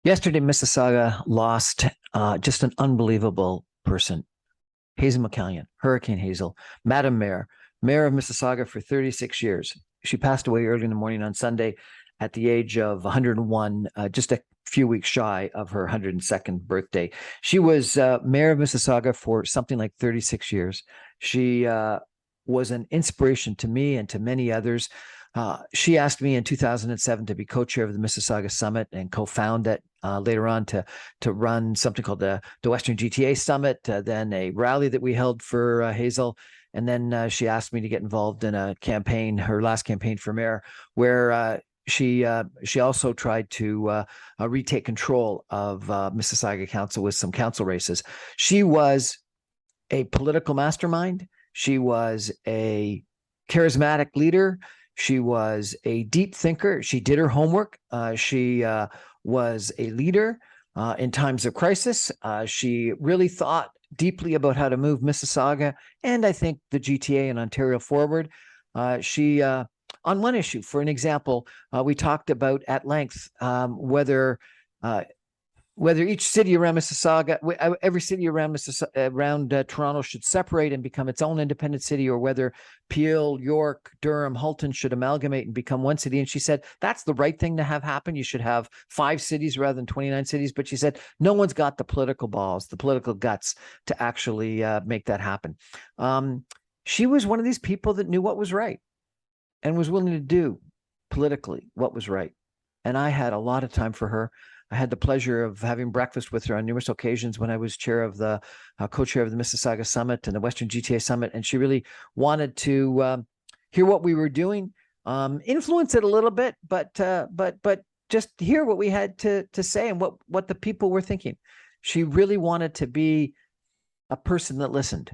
Yesterday, Mississauga lost just an unbelievable person, Hazel McCallion, Hurricane Hazel, Madam Mayor, Mayor of Mississauga for 36 years. She passed away early in the morning on Sunday at the age of 101, just a few weeks shy of her 102nd birthday. She was Mayor of Mississauga for something like 36 years. She was an inspiration to me and to many others. She asked me in 2007 to be co-chair of the Mississauga Summit and co-found it. Later on to run something called the Western GTA Summit, then a rally that we held for Hazel. And then she asked me to get involved in a campaign, her last campaign for mayor, where she also tried to retake control of Mississauga Council with some council races. She was a political mastermind. She was a charismatic leader. She was a deep thinker. She did her homework. She was a leader in times of crisis. She really thought deeply about how to move Mississauga and I think the GTA in Ontario forward. She, on one issue, for an example, we talked about at length whether each city around Mississauga, every city around Toronto should separate and become its own independent city, or whether Peel, York, Durham, Halton should amalgamate and become one city. And she said, that's the right thing to have happen. You should have 5 cities rather than 29 cities. But she said, no one's got the political balls, the political guts to actually make that happen. She was one of these people that knew what was right and was willing to do politically what was right. And I had a lot of time for her. I had the pleasure of having breakfast with her on numerous occasions when I was chair of the co-chair of the Mississauga Summit and the Western GTA Summit. And she really wanted to hear what we were doing, influence it a little bit, but just hear what we had to say and what the people were thinking. She really wanted to be a person that listened.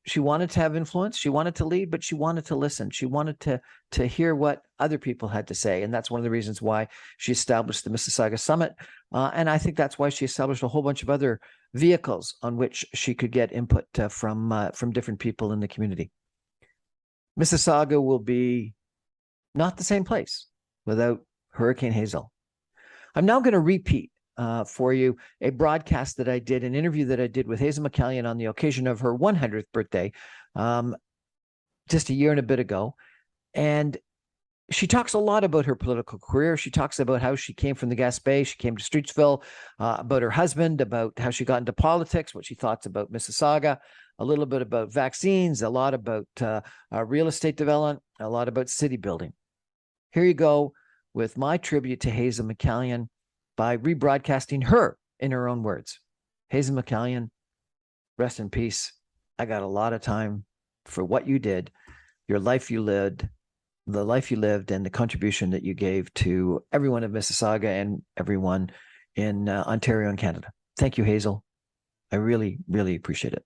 She wanted to have influence. She wanted to lead, but she wanted to listen. She wanted to hear what other people had to say. And that's one of the reasons why she established the Mississauga Summit. And I think that's why she established a whole bunch of other vehicles on which she could get input from different people in the community. Mississauga will be not the same place without Hurricane Hazel. I'm now going to repeat for you a broadcast that I did, an interview that I did with Hazel McCallion on the occasion of her 100th birthday, just a year and a bit ago. And she talks a lot about her political career. She talks about how she came from the Gaspé, she came to Streetsville, about her husband, about how she got into politics, what she thought about Mississauga, a little bit about vaccines, a lot about real estate development, a lot about city building. Here you go with my tribute to Hazel McCallion by rebroadcasting her in her own words. Hazel McCallion, rest in peace. I got a lot of time for what you did, your life you lived, the life you lived, and the contribution that you gave to everyone of Mississauga and everyone in Ontario and Canada. Thank you, Hazel. I really, really appreciate it.